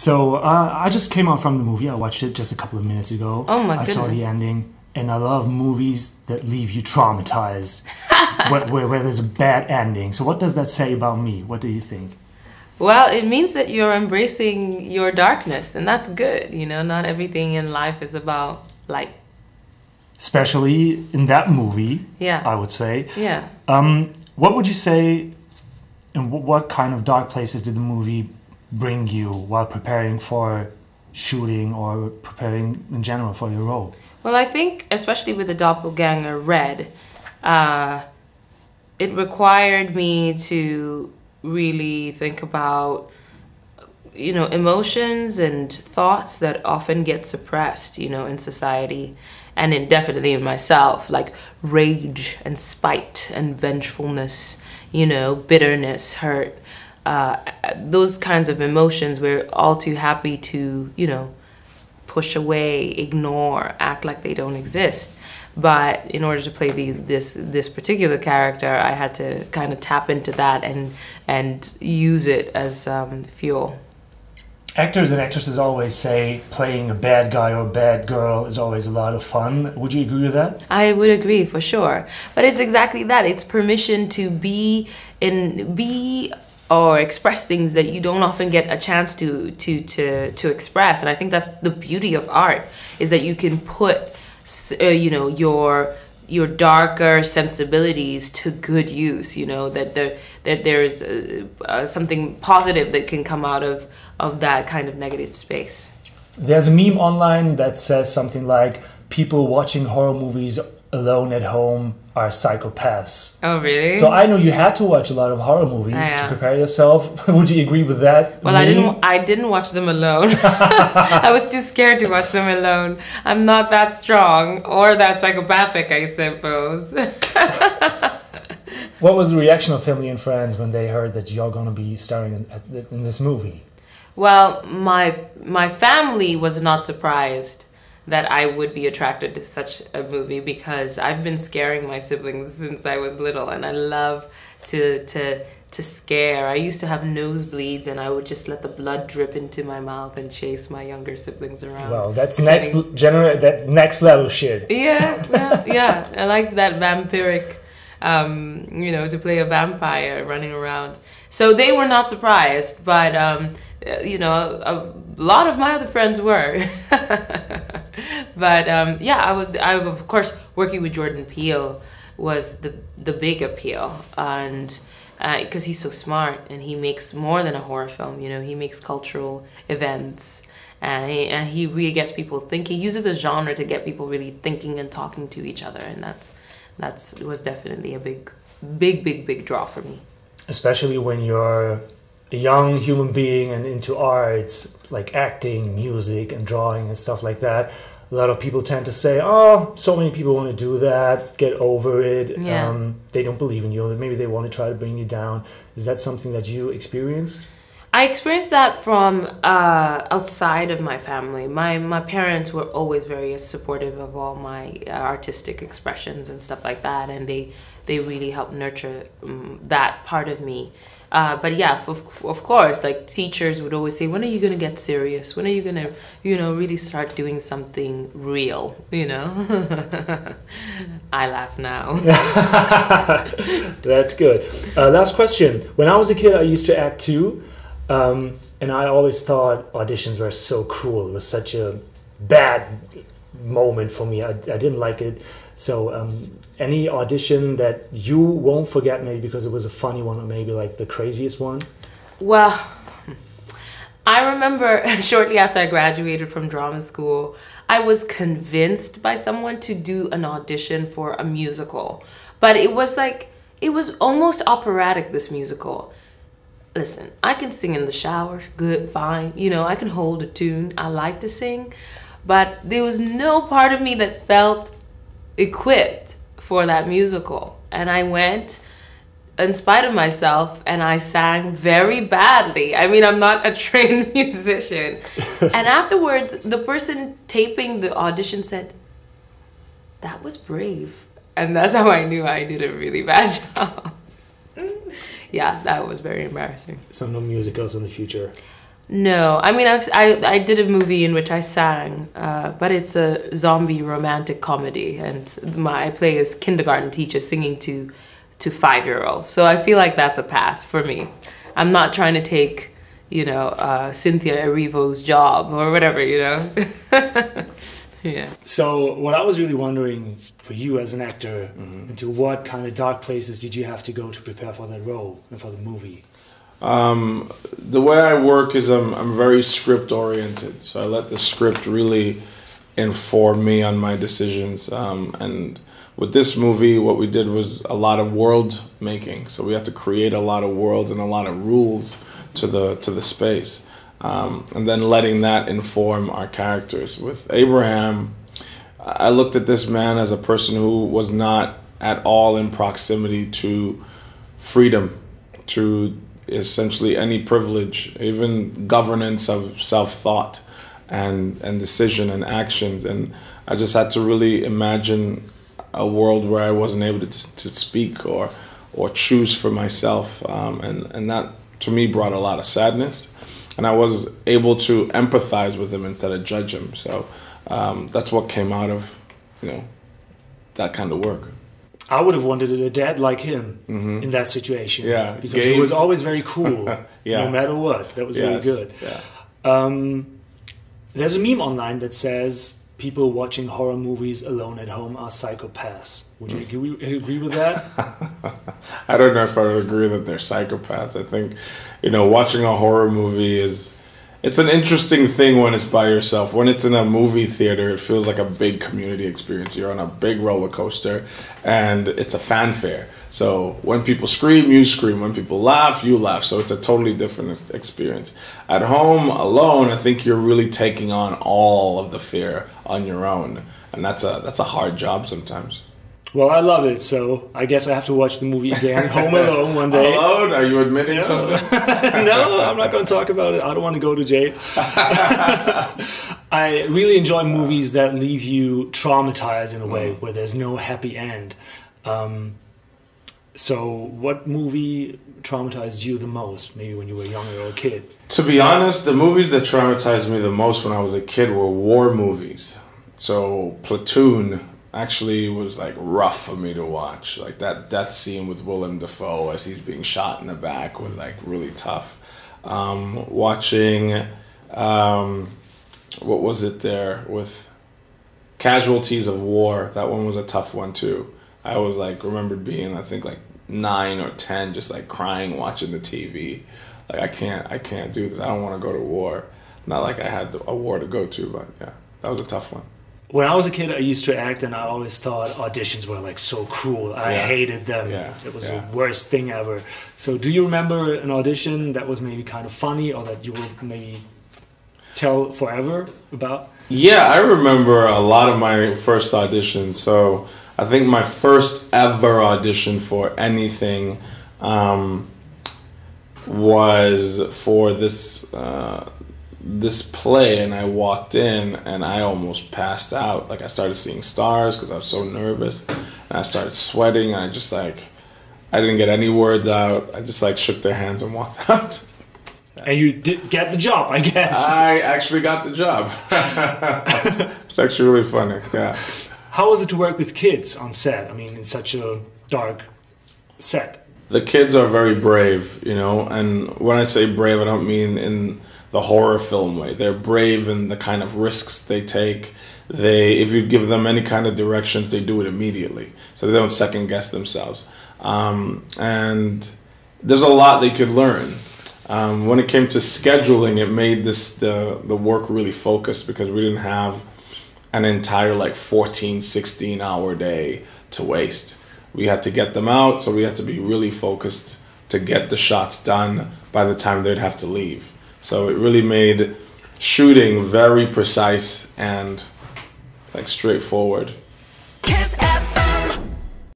So I just came out from the movie. I watched it just a couple of minutes ago. Oh my I goodness. saw the ending, and I love movies that leave you traumatized, where there's a bad ending. So what does that say about me? What do you think? Well, it means that you're embracing your darkness, and that's good. You know, not everything in life is about light. Especially in that movie, Yeah. I would say. Yeah. What would you say, and what kind of dark places did the movie bring you while preparing for shooting or preparing in general for your role? Well, I think, especially with the doppelganger Red, it required me to really think about, you know, emotions and thoughts that often get suppressed, you know, in society and definitely in myself, like rage and spite and vengefulness, you know, bitterness, hurt. Those kinds of emotions we're all too happy to, you know, push away, ignore, act like they don't exist. But in order to play this particular character, I had to kind of tap into that and use it as fuel. Actors and actresses always say playing a bad guy or a bad girl is always a lot of fun. Would you agree with that? I would agree, for sure. But it's exactly that. It's permission to be or express things that you don't often get a chance to express. And I think that's the beauty of art, is that you can put you know, your darker sensibilities to good use, you know, that there's something positive that can come out of that kind of negative space. There's a meme online that says something like, people watching horror movies alone at home are psychopaths. Oh, really? So I know you had to watch a lot of horror movies to prepare yourself. Would you agree with that? Well, I didn't watch them alone. I was too scared to watch them alone. I'm not that strong or that psychopathic, I suppose. What was the reaction of family and friends when they heard that you're going to be starring in this movie? Well, my family was not surprised that I would be attracted to such a movie, because I've been scaring my siblings since I was little, and I love to scare. I used to have nosebleeds, and I would just let the blood drip into my mouth and chase my younger siblings around. Well, that's next level shit. Yeah. I liked that vampiric, you know, to play a vampire running around. So they were not surprised, but you know, a lot of my other friends were. But yeah, I of course, working with Jordan Peele was the big appeal, and because he's so smart and he makes more than a horror film. You know, he makes cultural events, and he really gets people thinking. He uses the genre to get people really thinking and talking to each other, and that was definitely a big draw for me. Especially when you're a young human being and into arts like acting, music, and drawing and stuff like that. A lot of people tend to say, oh, so many people want to do that, get over it. Yeah. They don't believe in you. Maybe they want to try to bring you down. Is that something that you experienced? I experienced that from outside of my family. My parents were always very supportive of all my artistic expressions and stuff like that, and they really helped nurture that part of me. But yeah, of course, like teachers would always say, when are you going to get serious? When are you going to, you know, really start doing something real, you know? I laugh now. That's good. Last question. When I was a kid, I used to act too. And I always thought auditions were so cruel. It was such a bad moment for me. I didn't like it. So any audition that you won't forget, maybe because it was a funny one, or maybe like the craziest one? Well, I remember shortly after I graduated from drama school, I was convinced by someone to do an audition for a musical. But it was almost operatic, this musical. Listen, I can sing in the shower, good, fine. You know, I can hold a tune. I like to sing. But there was no part of me that felt equipped for that musical. And I went in spite of myself, and I sang very badly. I mean, I'm not a trained musician. And afterwards, the person taping the audition said, "That was brave." And that's how I knew I did a really bad job. Yeah, that was very embarrassing. So no musicals in the future? No, I mean I did a movie in which I sang, but it's a zombie romantic comedy, and I play as kindergarten teacher singing to 5-year-olds. So I feel like that's a pass for me. I'm not trying to take, you know, Cynthia Erivo's job or whatever, you know. Yeah. So what I was really wondering for you as an actor, into what kind of dark places did you have to go to prepare for that role and for the movie? The way I work is I'm very script oriented, so I let the script really inform me on my decisions. And with this movie, what we did was a lot of world making. So we had to create a lot of worlds and a lot of rules to the space, and then letting that inform our characters. With Abraham, I looked at this man as a person who was not at all in proximity to freedom, to essentially any privilege, even governance of self-thought and decision and actions. And I just had to really imagine a world where I wasn't able to speak or choose for myself, and that to me brought a lot of sadness, and I was able to empathize with him instead of judge him. So that's what came out of, you know, that kind of work. I would have wanted a dad like him in that situation. Yeah, because he was always very cool, yeah. no matter what. That was really good. Yeah. There's a meme online that says people watching horror movies alone at home are psychopaths. Would you agree with that? I don't know if I would agree that they're psychopaths. I think, you know, watching a horror movie it's an interesting thing when it's by yourself. When it's in a movie theater, it feels like a big community experience. You're on a big roller coaster, and it's a fanfare. So when people scream, you scream. When people laugh, you laugh. So it's a totally different experience. At home, alone, I think you're really taking on all of the fear on your own, and that's a hard job sometimes. Well, I love it, so I guess I have to watch the movie again, Home Alone, one day. Alone? Are you admitting something? No, I'm not going to talk about it. I don't want to go to jail. I really enjoy movies that leave you traumatized in a way, where there's no happy end. So what movie traumatized you the most, maybe when you were younger or a kid? To be honest, the movies that traumatized me the most when I was a kid were war movies. So Platoon actually was like rough for me to watch. Like that scene with Willem Dafoe as he's being shot in the back was like really tough. Watching what was it there with Casualties of War, that one was a tough one too. I was like remembered being I think like 9 or 10 just like crying watching the TV. Like I can't do this. I don't want to go to war. Not like I had a war to go to, but yeah, that was a tough one. When I was a kid, I used to act, and I always thought auditions were like so cruel. I hated them. It was the worst thing ever. So do you remember an audition that was maybe kind of funny, or that you would maybe tell forever about? Yeah, I remember a lot of my first auditions. So I think my first ever audition for anything was for this play, and I walked in and I almost passed out. Like I started seeing stars because I was so nervous, and I started sweating, and I just like, I didn't get any words out. I just like shook their hands and walked out. And you did get the job, I guess. I actually got the job. It's actually really funny, yeah. How was it to work with kids on set? I mean, in such a dark set. The kids are very brave, you know, and when I say brave, I don't mean in the horror film way. They're brave in the kind of risks they take. If you give them any kind of directions, they do it immediately. So they don't second guess themselves. And there's a lot they could learn. When it came to scheduling, it made the work really focused because we didn't have an entire like 14, 16 hour day to waste. We had to get them out, so we had to be really focused to get the shots done by the time they'd have to leave. So it really made shooting very precise and like straightforward. Kiss FM.